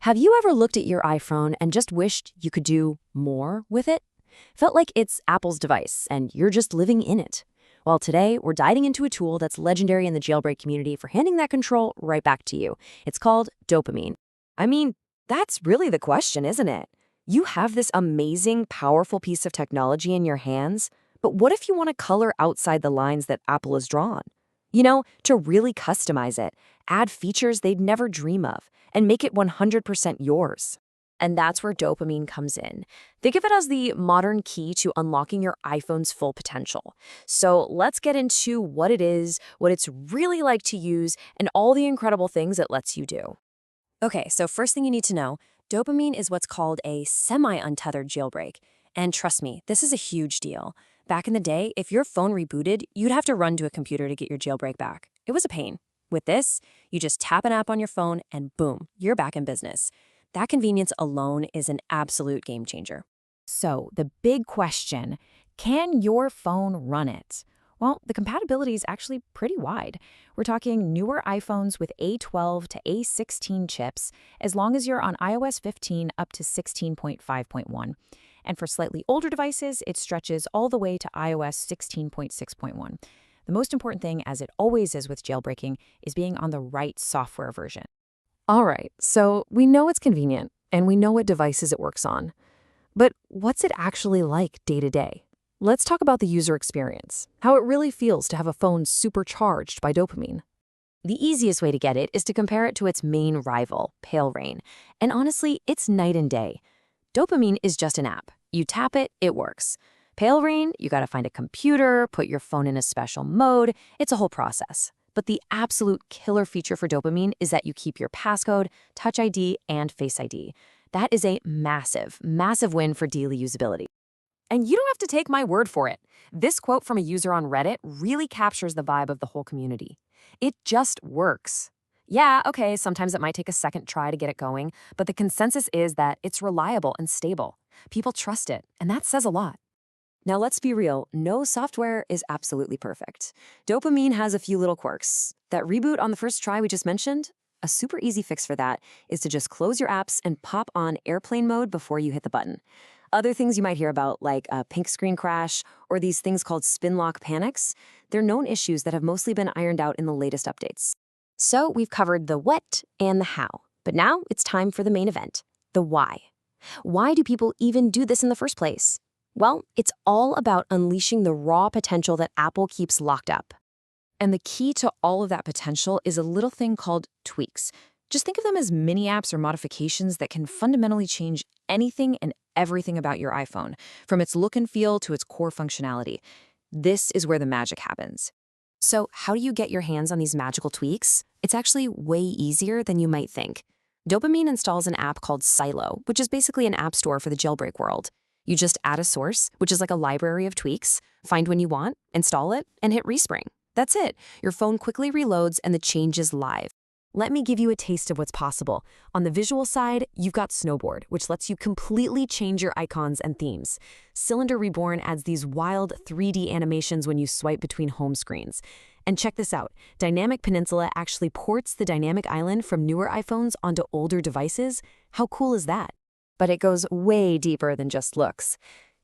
Have you ever looked at your iPhone and just wished you could do more with it? Felt like it's Apple's device and you're just living in it. Well, today we're diving into a tool that's legendary in the jailbreak community for handing that control right back to you. It's called Dopamine. I mean, that's really the question, isn't it? You have this amazing, powerful piece of technology in your hands, but what if you want to color outside the lines that Apple has drawn? To really customize it, add features they'd never dream of, and make it 100% yours. And that's where dopamine comes in. Think of it as the modern key to unlocking your iPhone's full potential. So let's get into what it is, what it's really like to use, and all the incredible things it lets you do. Okay, so first thing you need to know, dopamine is what's called a semi-untethered jailbreak. And trust me, this is a huge deal. Back in the day, if your phone rebooted, you'd have to run to a computer to get your jailbreak back. It was a pain. With this, you just tap an app on your phone and boom, you're back in business. That convenience alone is an absolute game changer. So, the big question, can your phone run it? Well, the compatibility is actually pretty wide. We're talking newer iPhones with A12 to A16 chips, as long as you're on iOS 15 up to 16.5.1. And for slightly older devices, it stretches all the way to iOS 16.6.1. The most important thing, as it always is with jailbreaking, is being on the right software version. All right, so we know it's convenient, and we know what devices it works on. But what's it actually like day to day? Let's talk about the user experience, how it really feels to have a phone supercharged by dopamine. The easiest way to get it is to compare it to its main rival, Pale Rain. And honestly, it's night and day. Dopamine is just an app. You tap it, it works. Pale Rain, you gotta find a computer, put your phone in a special mode. It's a whole process. But the absolute killer feature for dopamine is that you keep your passcode, Touch ID, and Face ID. That is a massive, massive win for daily usability. And you don't have to take my word for it. This quote from a user on Reddit really captures the vibe of the whole community. It just works. Yeah, okay, sometimes it might take a second try to get it going, but the consensus is that it's reliable and stable. People trust it, and that says a lot. Now let's be real, no software is absolutely perfect. Dopamine has a few little quirks. That reboot on the first try we just mentioned, a super easy fix for that is to just close your apps and pop on airplane mode before you hit the button. Other things you might hear about, like a pink screen crash or these things called spin lock panics, they're known issues that have mostly been ironed out in the latest updates. So we've covered the what and the how, but now it's time for the main event, the why. Why do people even do this in the first place? Well, it's all about unleashing the raw potential that Apple keeps locked up. And the key to all of that potential is a little thing called tweaks. Just think of them as mini apps or modifications that can fundamentally change anything and everything about your iPhone, from its look and feel to its core functionality. This is where the magic happens. So how do you get your hands on these magical tweaks? It's actually way easier than you might think. Dopamine installs an app called Silo, which is basically an app store for the jailbreak world. You just add a source, which is like a library of tweaks, find one you want, install it, and hit respring. That's it. Your phone quickly reloads and the change is live. Let me give you a taste of what's possible. On the visual side, you've got Snowboard, which lets you completely change your icons and themes. Cylinder Reborn adds these wild 3D animations when you swipe between home screens. And check this out. Dynamic Peninsula actually ports the dynamic island from newer iPhones onto older devices. How cool is that? But it goes way deeper than just looks.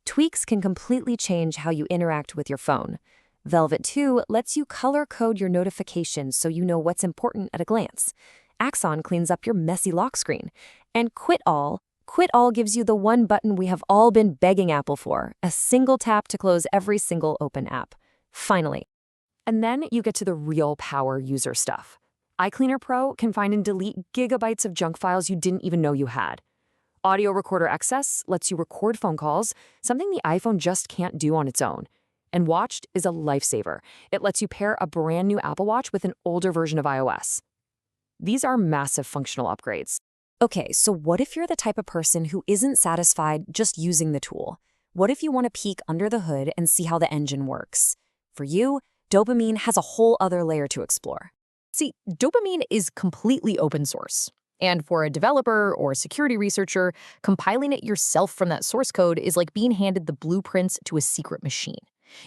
Tweaks can completely change how you interact with your phone. Velvet 2 lets you color code your notifications so you know what's important at a glance. Axon cleans up your messy lock screen. And Quit All gives you the one button we have all been begging Apple for, a single tap to close every single open app. Finally. And then you get to the real power user stuff. iCleaner Pro can find and delete gigabytes of junk files you didn't even know you had. Audio Recorder XS lets you record phone calls, something the iPhone just can't do on its own. And Watched is a lifesaver. It lets you pair a brand new Apple Watch with an older version of iOS. These are massive functional upgrades. Okay, so what if you're the type of person who isn't satisfied just using the tool? What if you want to peek under the hood and see how the engine works? For you, Dopamine has a whole other layer to explore. See, Dopamine is completely open source. And for a developer or security researcher, compiling it yourself from that source code is like being handed the blueprints to a secret machine.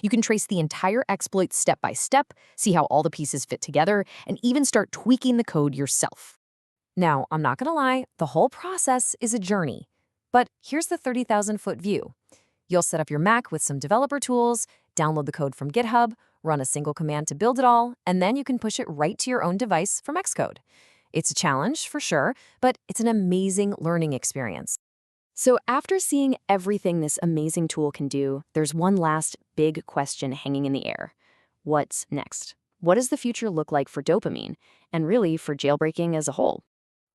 You can trace the entire exploit step by step, see how all the pieces fit together, and even start tweaking the code yourself. Now, I'm not gonna lie, the whole process is a journey. But here's the 30,000-foot view. You'll set up your Mac with some developer tools, download the code from GitHub, run a single command to build it all, and then you can push it right to your own device from Xcode. It's a challenge, for sure, but it's an amazing learning experience. So after seeing everything this amazing tool can do, there's one last big question hanging in the air. What's next? What does the future look like for dopamine, and really for jailbreaking as a whole?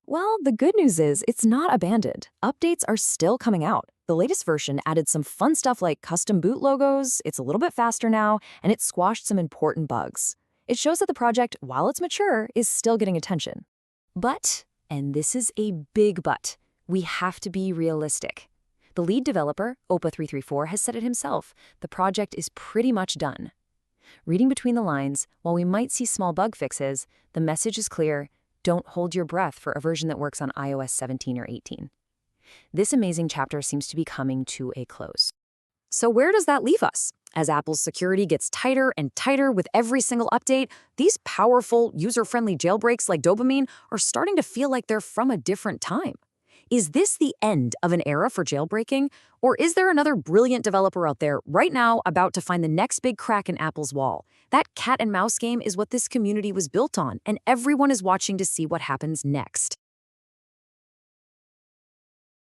Well, the good news is it's not abandoned. Updates are still coming out. The latest version added some fun stuff like custom boot logos, it's a little bit faster now, and it squashed some important bugs. It shows that the project, while it's mature, is still getting attention. But, and this is a big but, we have to be realistic. The lead developer, Opa334, has said it himself. The project is pretty much done. Reading between the lines, while we might see small bug fixes, the message is clear: don't hold your breath for a version that works on iOS 17 or 18. This amazing chapter seems to be coming to a close. So where does that leave us? As Apple's security gets tighter and tighter with every single update, these powerful, user-friendly jailbreaks like Dopamine are starting to feel like they're from a different time. Is this the end of an era for jailbreaking? Or is there another brilliant developer out there right now about to find the next big crack in Apple's wall? That cat and mouse game is what this community was built on, and everyone is watching to see what happens next.